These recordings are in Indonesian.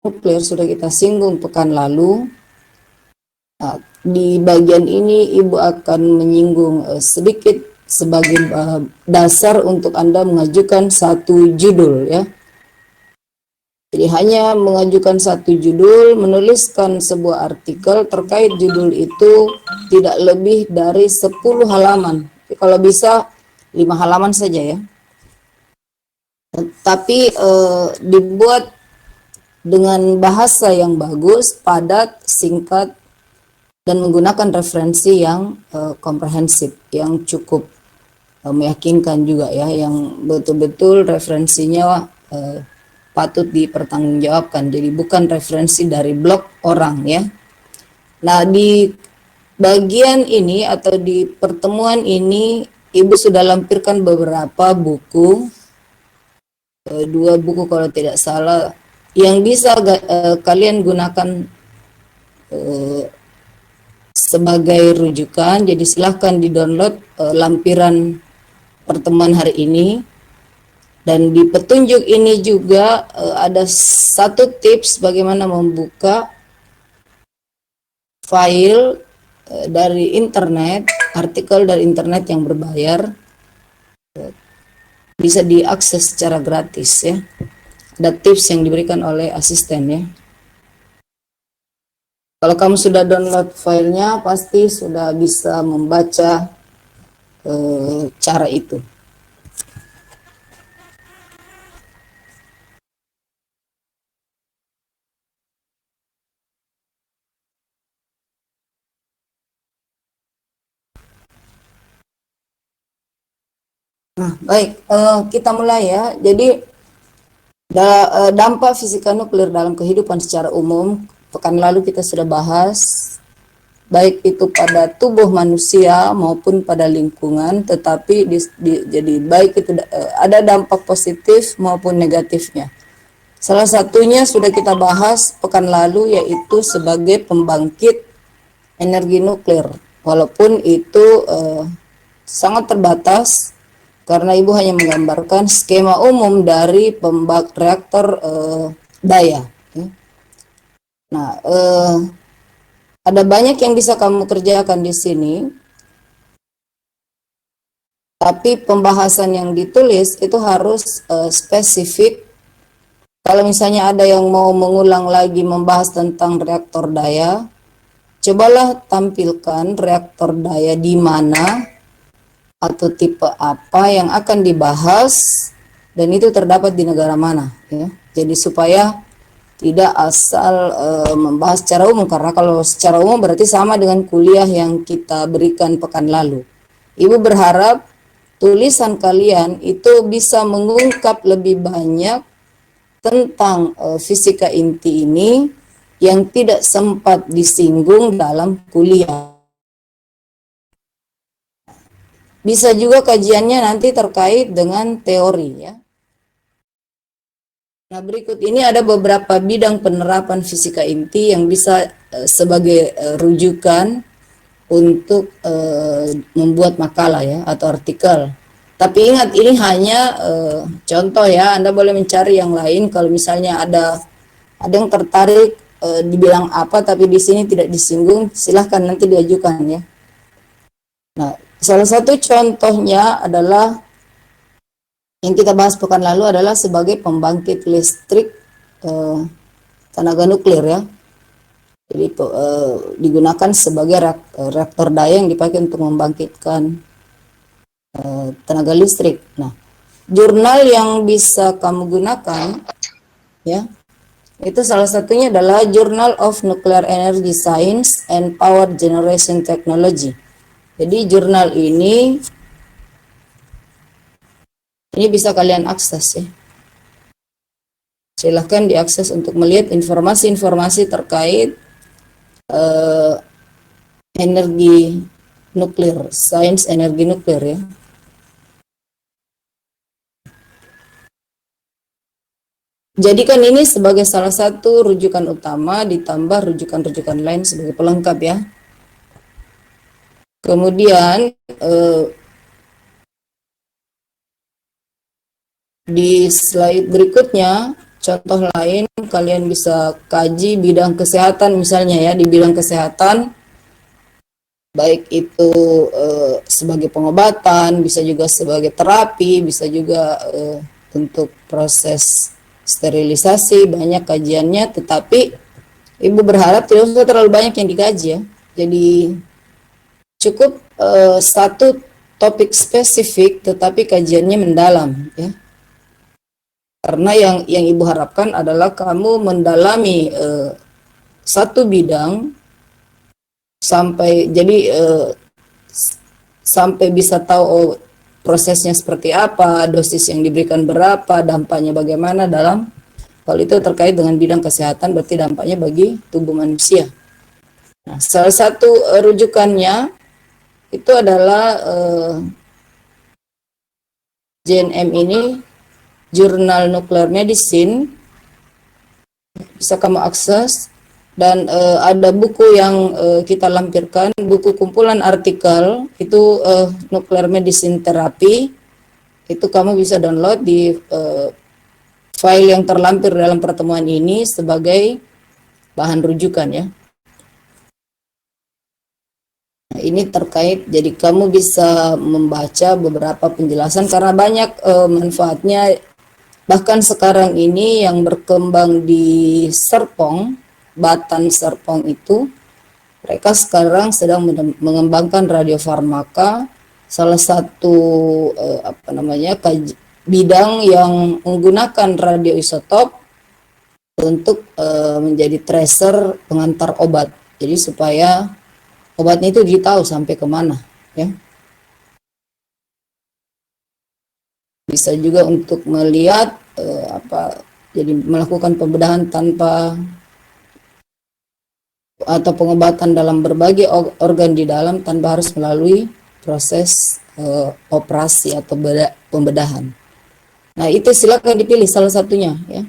nuklir sudah kita singgung pekan lalu. Nah, di bagian ini Ibu akan menyinggung sedikit sebagai dasar untuk Anda mengajukan satu judul ya. Jadi hanya mengajukan satu judul, menuliskan sebuah artikel terkait judul itu tidak lebih dari 10 halaman. Kalau bisa 5 halaman saja ya. Tapi dibuat dengan bahasa yang bagus, padat, singkat, dan menggunakan referensi yang komprehensif, yang cukup meyakinkan juga ya, yang betul-betul referensinya patut dipertanggungjawabkan. Jadi bukan referensi dari blog orang ya. Nah, di bagian ini atau di pertemuan ini Ibu sudah lampirkan beberapa buku, 2 buku kalau tidak salah, yang bisa kalian gunakan sebagai rujukan. Jadi silahkan di-download lampiran pertemuan hari ini. Dan di petunjuk ini juga ada satu tips bagaimana membuka file dari internet, artikel dari internet yang berbayar, bisa diakses secara gratis ya. Ada tips yang diberikan oleh asisten ya. Kalau kamu sudah download filenya, pasti sudah bisa membaca cara itu. Nah, baik, kita mulai ya. Jadi dampak fisika nuklir dalam kehidupan secara umum, pekan lalu kita sudah bahas, baik itu pada tubuh manusia maupun pada lingkungan, tetapi jadi baik itu ada dampak positif maupun negatifnya. Salah satunya sudah kita bahas pekan lalu, yaitu sebagai pembangkit energi nuklir, walaupun itu sangat terbatas karena Ibu hanya menggambarkan skema umum dari reaktor daya. Nah, ada banyak yang bisa kamu kerjakan di sini, tapi pembahasan yang ditulis itu harus spesifik. Kalau misalnya ada yang mau mengulang lagi membahas tentang reaktor daya, cobalah tampilkan reaktor daya di mana atau tipe apa yang akan dibahas dan itu terdapat di negara mana ya. Jadi supaya tidak asal membahas secara umum, karena kalau secara umum berarti sama dengan kuliah yang kita berikan pekan lalu. Ibu berharap tulisan kalian itu bisa mengungkap lebih banyak tentang fisika inti ini yang tidak sempat disinggung dalam kuliah. Bisa juga kajiannya nanti terkait dengan teori ya. Nah, berikut ini ada beberapa bidang penerapan fisika inti yang bisa sebagai rujukan untuk membuat makalah ya atau artikel. Tapi ingat, ini hanya contoh ya. Anda boleh mencari yang lain kalau misalnya ada yang tertarik dibilang apa tapi di sini tidak disinggung, silahkan nanti diajukan ya. Nah, salah satu contohnya adalah yang kita bahas pekan lalu adalah sebagai pembangkit listrik tenaga nuklir ya. Jadi digunakan sebagai reaktor daya yang dipakai untuk membangkitkan tenaga listrik. Nah, jurnal yang bisa kamu gunakan ya, itu salah satunya adalah Journal of Nuclear Energy Science and Power Generation Technology. Jadi jurnal ini bisa kalian akses ya. Silahkan diakses untuk melihat informasi-informasi terkait energi nuklir, sains energi nuklir ya. Jadikan ini sebagai salah satu rujukan utama ditambah rujukan-rujukan lain sebagai pelengkap ya. Kemudian di slide berikutnya Contoh lain, kalian bisa kaji bidang kesehatan misalnya ya, di bidang kesehatan, baik itu sebagai pengobatan, bisa juga sebagai terapi, bisa juga untuk proses sterilisasi, banyak kajiannya, tetapi Ibu berharap tidak usah terlalu banyak yang dikaji ya. Jadi cukup satu topik spesifik, tetapi kajiannya mendalam ya. Karena yang Ibu harapkan adalah kamu mendalami satu bidang sampai jadi sampai bisa tahu prosesnya seperti apa, dosis yang diberikan berapa, dampaknya bagaimana dalam kalau itu terkait dengan bidang kesehatan, berarti dampaknya bagi tubuh manusia. Nah, salah satu rujukannya itu adalah JNM ini, Jurnal Nuclear Medicine, bisa kamu akses. Dan ada buku yang kita lampirkan, buku kumpulan artikel itu Nuclear Medicine Therapy, itu kamu bisa download di file yang terlampir dalam pertemuan ini sebagai bahan rujukan ya. Nah, ini terkait, jadi kamu bisa membaca beberapa penjelasan karena banyak manfaatnya. Bahkan sekarang ini yang berkembang di Serpong, Batan Serpong itu, mereka sekarang sedang mengembangkan radiofarmaka, salah satu bidang yang menggunakan radioisotop untuk menjadi tracer pengantar obat. Jadi supaya obatnya itu ditahu sampai kemana, ya. Bisa juga untuk melihat jadi melakukan pembedahan tanpa atau pengobatan dalam berbagai organ di dalam tanpa harus melalui proses operasi atau pembedahan. Nah, itu silakan dipilih salah satunya ya.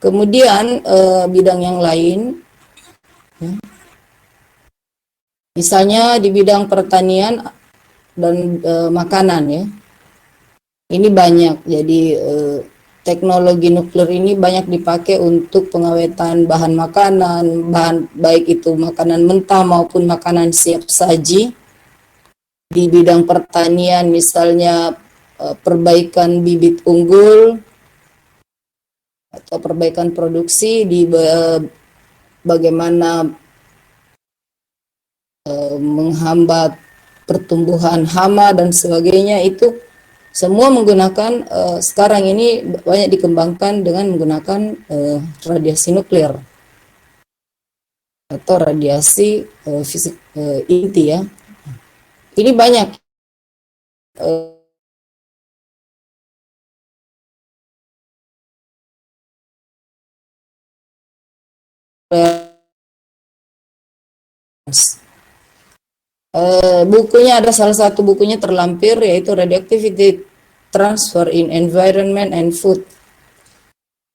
Kemudian bidang yang lain ya. Misalnya di bidang pertanian dan makanan ya. Ini banyak, jadi teknologi nuklir ini banyak dipakai untuk pengawetan bahan makanan, baik itu makanan mentah maupun makanan siap saji. Di bidang pertanian misalnya perbaikan bibit unggul atau perbaikan produksi, di bagaimana menghambat pertumbuhan hama dan sebagainya, itu semua menggunakan sekarang ini banyak dikembangkan dengan menggunakan radiasi nuklir atau radiasi fisik inti ya. Ini banyak bukunya, ada salah satu bukunya terlampir yaitu Radioactivity Transfer in Environment and Food.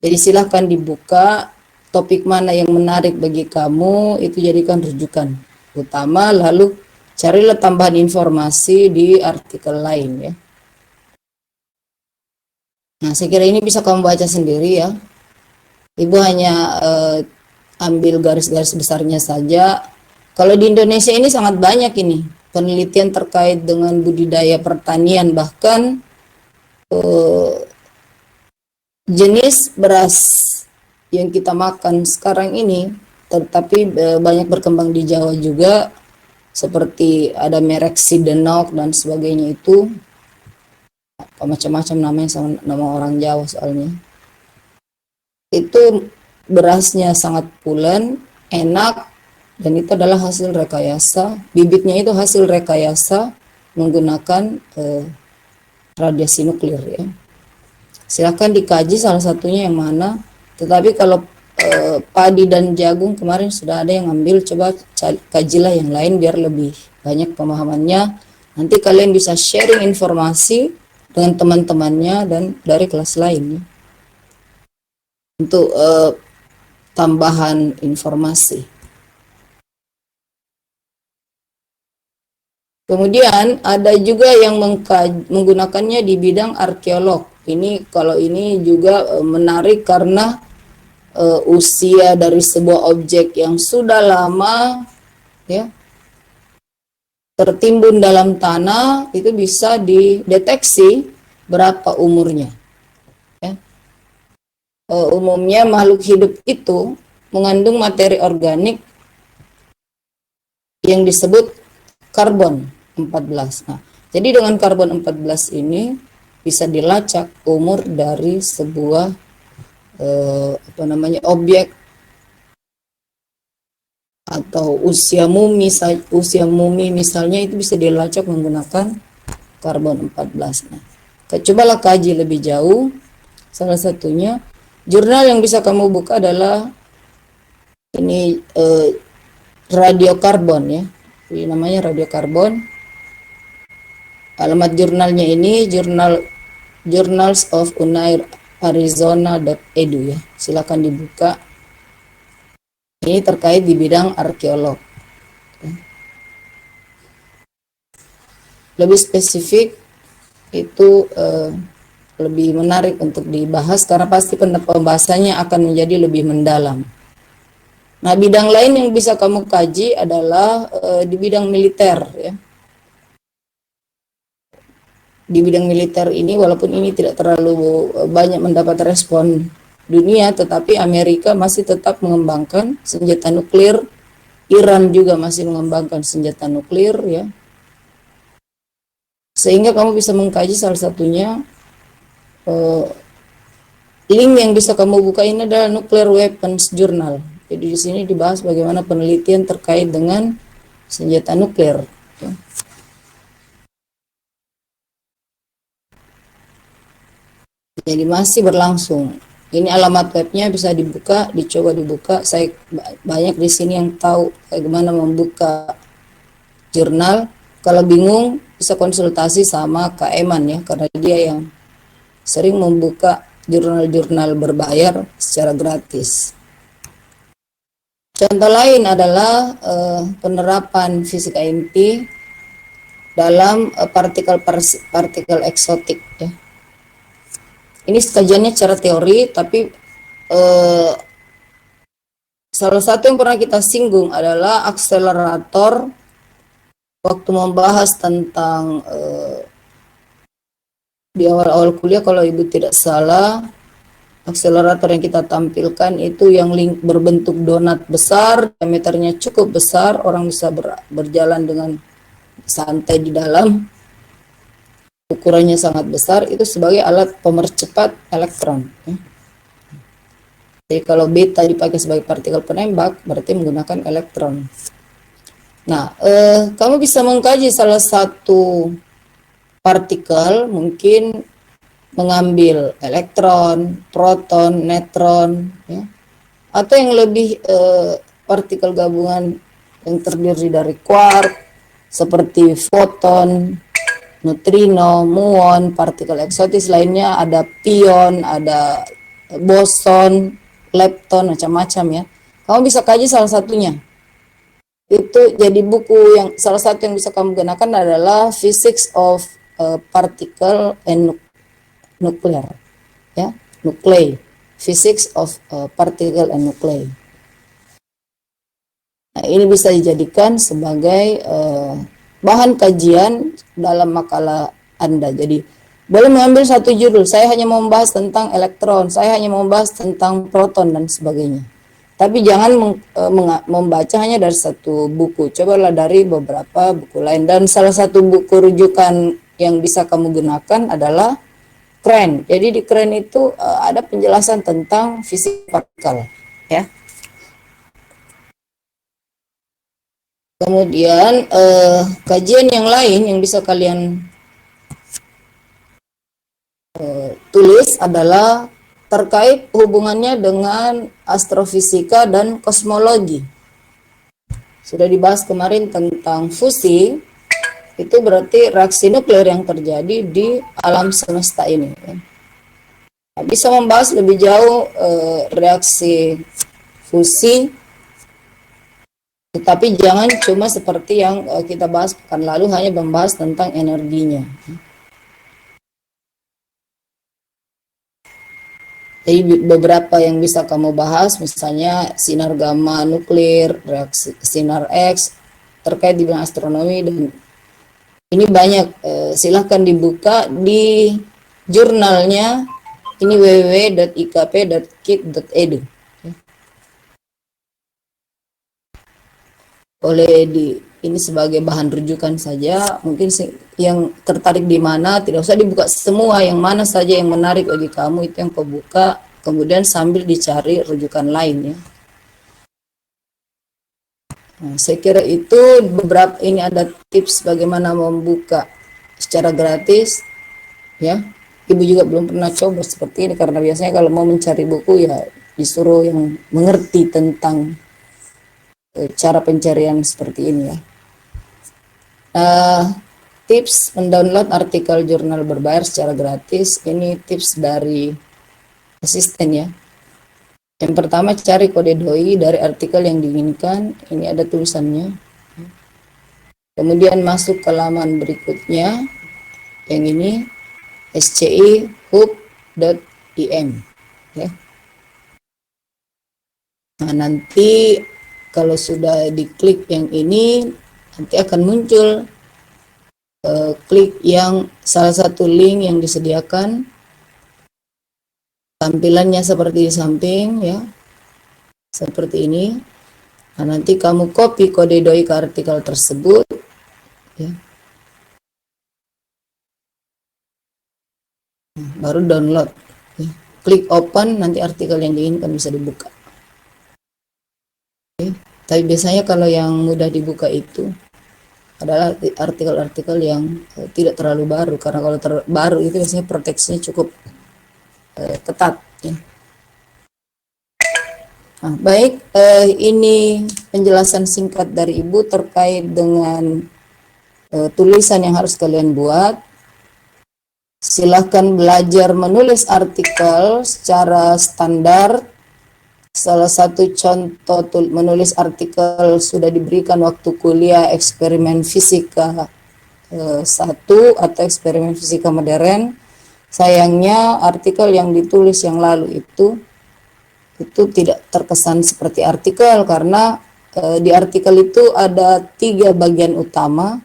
Jadi silahkan dibuka, topik mana yang menarik bagi kamu itu jadikan rujukan utama, lalu carilah tambahan informasi di artikel lain ya. Nah, saya kira ini bisa kamu baca sendiri ya. Ibu hanya ambil garis-garis besarnya saja. Kalau di Indonesia ini sangat banyak ini penelitian terkait dengan budidaya pertanian, bahkan jenis beras yang kita makan sekarang ini, tetapi banyak berkembang di Jawa juga, seperti ada merek Sidenok dan sebagainya, itu macam-macam namanya sama nama orang Jawa soalnya. Itu berasnya sangat pulen, enak, dan itu adalah hasil rekayasa, bibitnya itu hasil rekayasa menggunakan radiasi nuklir ya. Silakan dikaji salah satunya yang mana. Tetapi kalau padi dan jagung kemarin sudah ada yang ambil, coba kajilah yang lain biar lebih banyak pemahamannya. Nanti kalian bisa sharing informasi dengan teman-temannya dan dari kelas lain ya, untuk tambahan informasi. Kemudian ada juga yang menggunakannya di bidang arkeolog Ini kalau ini juga menarik karena usia dari sebuah objek yang sudah lama ya tertimbun dalam tanah itu bisa dideteksi berapa umurnya. Ya. Umumnya makhluk hidup itu mengandung materi organik yang disebut karbon 14. Nah, jadi dengan karbon 14 ini bisa dilacak umur dari sebuah objek atau usia mumi misalnya itu bisa dilacak menggunakan karbon 14. Nah, cobalah kaji lebih jauh. Salah satunya jurnal yang bisa kamu buka adalah ini radiokarbon ya. Ini namanya radiokarbon. Alamat jurnalnya ini Journals of Unair Arizona.edu ya. Silakan dibuka. Ini terkait di bidang arkeolog. Lebih spesifik itu lebih menarik untuk dibahas karena pasti pembahasannya akan menjadi lebih mendalam. Nah, bidang lain yang bisa kamu kaji adalah di bidang militer ya. Di bidang militer ini walaupun ini tidak terlalu banyak mendapat respon dunia, tetapi Amerika masih tetap mengembangkan senjata nuklir, Iran juga masih mengembangkan senjata nuklir ya. Sehingga kamu bisa mengkaji salah satunya link yang bisa kamu buka ini adalah Nuclear Weapons Journal. Jadi di sini dibahas bagaimana penelitian terkait dengan senjata nuklir. Ya. Jadi masih berlangsung. Ini alamat webnya bisa dibuka, dicoba dibuka. Saya banyak di sini yang tahu bagaimana membuka jurnal. Kalau bingung bisa konsultasi sama Kak Eman ya, karena dia yang sering membuka jurnal-jurnal berbayar secara gratis. Contoh lain adalah penerapan fisika inti dalam partikel eksotik ya. Ini kajiannya secara teori, tapi salah satu yang pernah kita singgung adalah akselerator waktu membahas tentang di awal-awal kuliah kalau ibu tidak salah, akselerator yang kita tampilkan itu yang berbentuk donat besar, diameternya cukup besar, orang bisa berjalan dengan santai di dalam. Ukurannya sangat besar, itu sebagai alat pemercepat elektron. Jadi kalau beta dipakai sebagai partikel penembak, berarti menggunakan elektron. Nah, kamu bisa mengkaji salah satu partikel, mungkin mengambil elektron, proton, neutron, ya. Atau yang lebih partikel gabungan yang terdiri dari quark, seperti foton, neutrino, muon, partikel eksotis lainnya, ada pion, ada boson, lepton, macam-macam ya. Kamu bisa kaji salah satunya. Itu jadi buku yang salah satu yang bisa kamu gunakan adalah Physics of Particle and Nuclear, ya, nuclei. Physics of Particle and Nuclei. Nah, ini bisa dijadikan sebagai bahan kajian dalam makalah Anda. Jadi boleh mengambil satu judul, saya hanya mau membahas tentang elektron, saya hanya mau membahas tentang proton dan sebagainya. Tapi jangan membaca hanya dari satu buku, cobalah dari beberapa buku lain. Dan salah satu buku rujukan yang bisa kamu gunakan adalah CRAN. Jadi di CRAN itu ada penjelasan tentang fisika partikel, ya. Kemudian kajian yang lain yang bisa kalian tulis adalah terkait hubungannya dengan astrofisika dan kosmologi. Sudah dibahas kemarin tentang fusi, itu berarti reaksi nuklir yang terjadi di alam semesta ini. Nah, bisa membahas lebih jauh reaksi fusi, tetapi jangan cuma seperti yang kita bahas pekan lalu, hanya membahas tentang energinya. Jadi beberapa yang bisa kamu bahas, misalnya sinar gamma nuklir, reaksi sinar X, terkait di bidang astronomi, dan ini banyak. Silahkan dibuka di jurnalnya, ini www.ikp.kit.edu. Boleh ini sebagai bahan rujukan saja. Mungkin yang tertarik di mana, tidak usah dibuka semua, yang mana saja yang menarik bagi kamu itu yang kau buka, kemudian sambil dicari rujukan lain ya. Nah, saya kira itu beberapa, ini ada tips bagaimana membuka secara gratis ya. Ibu juga belum pernah coba seperti ini, karena biasanya kalau mau mencari buku ya disuruh yang mengerti tentang cara pencarian seperti ini ya. Tips mendownload artikel jurnal berbayar secara gratis. Ini tips dari asisten ya. Yang pertama, cari kode doi dari artikel yang diinginkan. Ini ada tulisannya. Kemudian masuk ke laman berikutnya, yang ini scihub.im ya. Nah, nanti kalau sudah diklik yang ini, nanti akan muncul klik yang salah satu link yang disediakan. Tampilannya seperti di samping ya, seperti ini. Nah, nanti kamu copy kode doi ke artikel tersebut ya. Nah, baru download ya. Klik open, nanti artikel yang diinginkan bisa dibuka ya. Tapi biasanya kalau yang mudah dibuka itu adalah artikel-artikel yang tidak terlalu baru, karena kalau baru itu biasanya proteksinya cukup ketat ya. Nah, baik, ini penjelasan singkat dari Ibu terkait dengan tulisan yang harus kalian buat. Silahkan belajar menulis artikel secara standar. Salah satu contoh menulis artikel sudah diberikan waktu kuliah eksperimen fisika 1 atau eksperimen fisika modern. Sayangnya artikel yang ditulis yang lalu itu tidak terkesan seperti artikel, karena di artikel itu ada 3 bagian utama.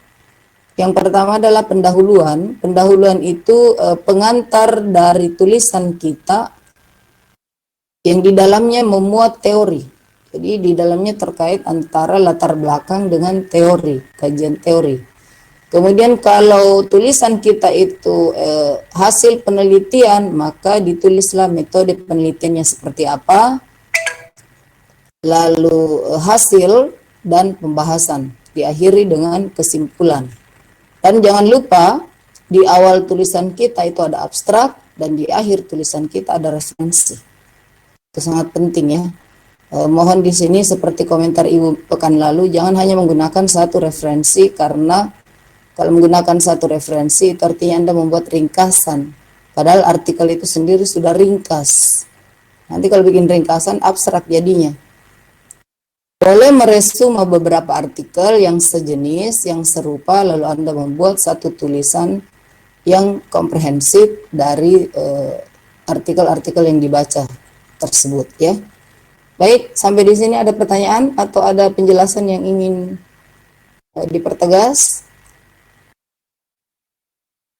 Yang pertama adalah pendahuluan. Pendahuluan itu pengantar dari tulisan kita yang di dalamnya memuat teori. Jadi di dalamnya terkait antara latar belakang dengan teori, kajian teori. Kemudian kalau tulisan kita itu hasil penelitian, maka ditulislah metode penelitiannya seperti apa, lalu hasil dan pembahasan, diakhiri dengan kesimpulan. Dan jangan lupa di awal tulisan kita itu ada abstrak, dan di akhir tulisan kita ada referensi. Itu sangat penting ya. Mohon di sini seperti komentar Ibu pekan lalu, jangan hanya menggunakan satu referensi, karena kalau menggunakan satu referensi itu artinya Anda membuat ringkasan, padahal artikel itu sendiri sudah ringkas. Nanti kalau bikin ringkasan abstrak jadinya. Boleh meresume beberapa artikel yang sejenis, yang serupa, lalu Anda membuat satu tulisan yang komprehensif dari artikel-artikel yang dibaca tersebut ya. Baik, sampai di sini ada pertanyaan atau ada penjelasan yang ingin dipertegas?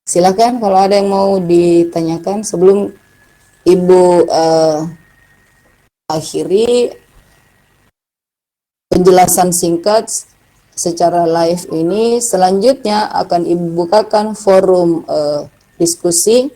Silakan kalau ada yang mau ditanyakan sebelum Ibu akhiri penjelasan singkat secara live ini. Selanjutnya akan Ibu bukakan forum diskusi.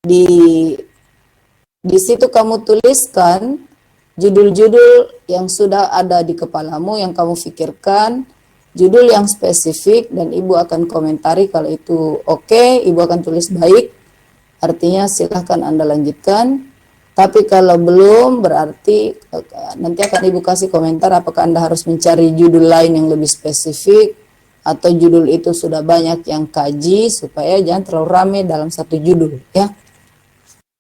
Di situ kamu tuliskan judul-judul yang sudah ada di kepalamu, yang kamu pikirkan, judul yang spesifik, dan Ibu akan komentari. Kalau itu oke, Ibu akan tulis baik, artinya silahkan Anda lanjutkan. Tapi kalau belum, berarti nanti akan Ibu kasih komentar apakah Anda harus mencari judul lain yang lebih spesifik, atau judul itu sudah banyak yang kaji, supaya jangan terlalu rame dalam satu judul ya.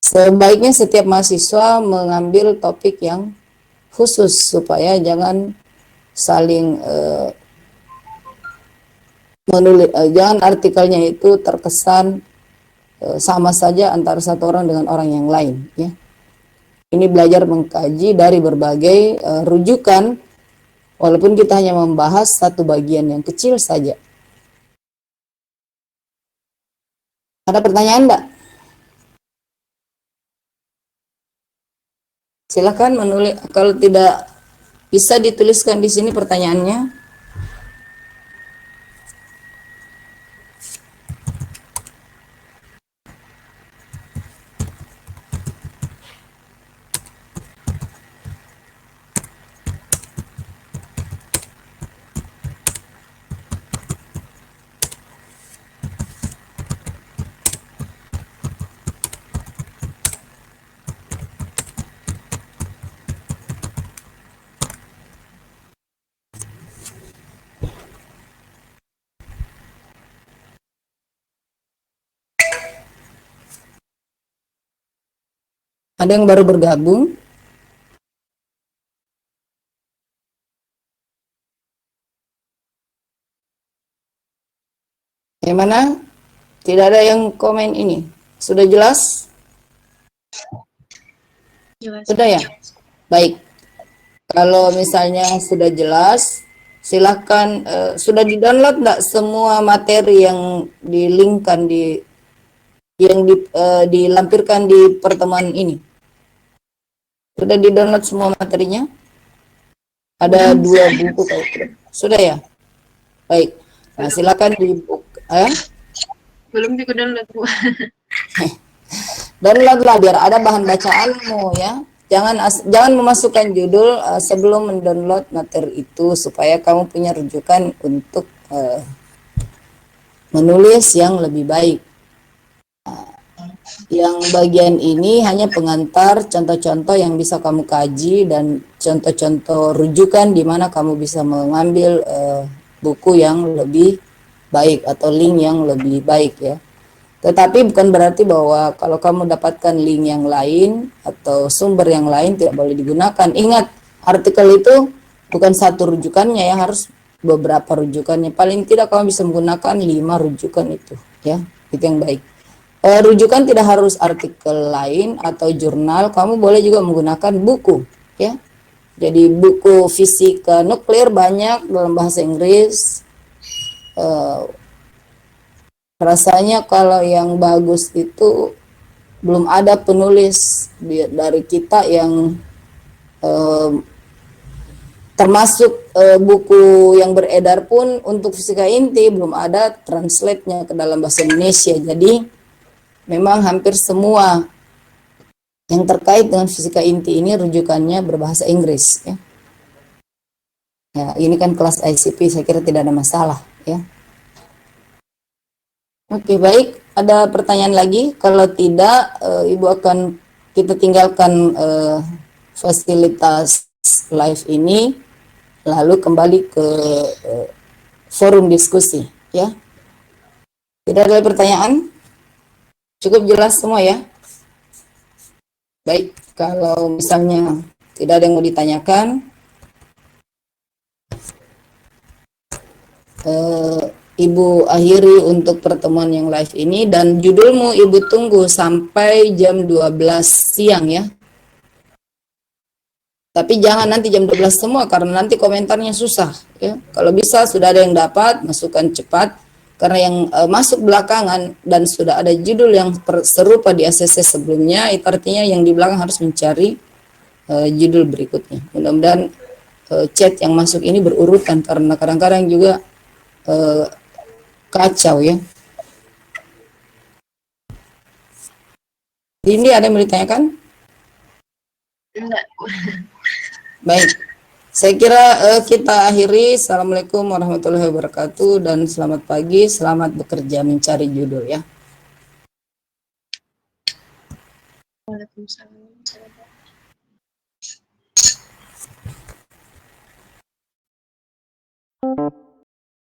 Sebaiknya setiap mahasiswa mengambil topik yang khusus, supaya jangan saling menulis, jangan artikelnya itu terkesan sama saja antara satu orang dengan orang yang lain ya. Ini belajar mengkaji dari berbagai rujukan, walaupun kita hanya membahas satu bagian yang kecil saja. Ada pertanyaan enggak? Silakan menulis, kalau tidak bisa dituliskan di sini pertanyaannya. Ada yang baru bergabung? Yang mana? Tidak ada yang komen ini. Sudah jelas? Jelas. Sudah ya? Baik. Kalau misalnya sudah jelas, silakan. Sudah di-download enggak semua materi yang di-linkkan yang dilampirkan di pertemuan ini? Sudah di-download semua materinya? Ada 2 buku kalau tidak. Sudah ya? Baik. Nah, silakan dibuka. Belum di-download, Bu. Downloadlah biar ada bahan bacaanmu ya. Jangan memasukkan judul sebelum mendownload materi itu, supaya kamu punya rujukan untuk menulis yang lebih baik. Yang bagian ini hanya pengantar contoh-contoh yang bisa kamu kaji dan contoh-contoh rujukan di mana kamu bisa mengambil buku yang lebih baik atau link yang lebih baik ya. Tetapi bukan berarti bahwa kalau kamu dapatkan link yang lain atau sumber yang lain tidak boleh digunakan. Ingat, artikel itu bukan satu rujukannya ya, harus beberapa rujukannya. Paling tidak kamu bisa menggunakan 5 rujukan itu ya, itu yang baik. Rujukan tidak harus artikel lain atau jurnal, kamu boleh juga menggunakan buku ya. Jadi buku fisika nuklir banyak dalam bahasa Inggris. Rasanya kalau yang bagus itu belum ada penulis dari kita yang termasuk buku yang beredar pun untuk fisika inti belum ada translate-nya ke dalam bahasa Indonesia. Jadi memang hampir semua yang terkait dengan fisika inti ini rujukannya berbahasa Inggris ya. Ya, ini kan kelas ICP, saya kira tidak ada masalah ya. Oke, baik. Ada pertanyaan lagi? Kalau tidak, Ibu akan kita tinggalkan fasilitas live ini, lalu kembali ke forum diskusi ya. Tidak ada pertanyaan? Cukup jelas semua ya? Baik, kalau misalnya tidak ada yang mau ditanyakan, Ibu akhiri untuk pertemuan yang live ini, dan judulmu Ibu tunggu sampai jam 12 siang ya. Tapi jangan nanti jam 12 semua, karena nanti komentarnya susah ya. Kalau bisa sudah ada yang dapat, masukkan cepat. Karena yang masuk belakangan dan sudah ada judul yang serupa di ACC sebelumnya, itu artinya yang di belakang harus mencari judul berikutnya. Mudah-mudahan chat yang masuk ini berurutan, karena kadang-kadang juga kacau ya. Ini ada yang mau ditanyakan? Enggak. Baik. Saya kira kita akhiri. Assalamualaikum warahmatullahi wabarakatuh dan selamat pagi, selamat bekerja mencari judul ya. Waalaikumsalam.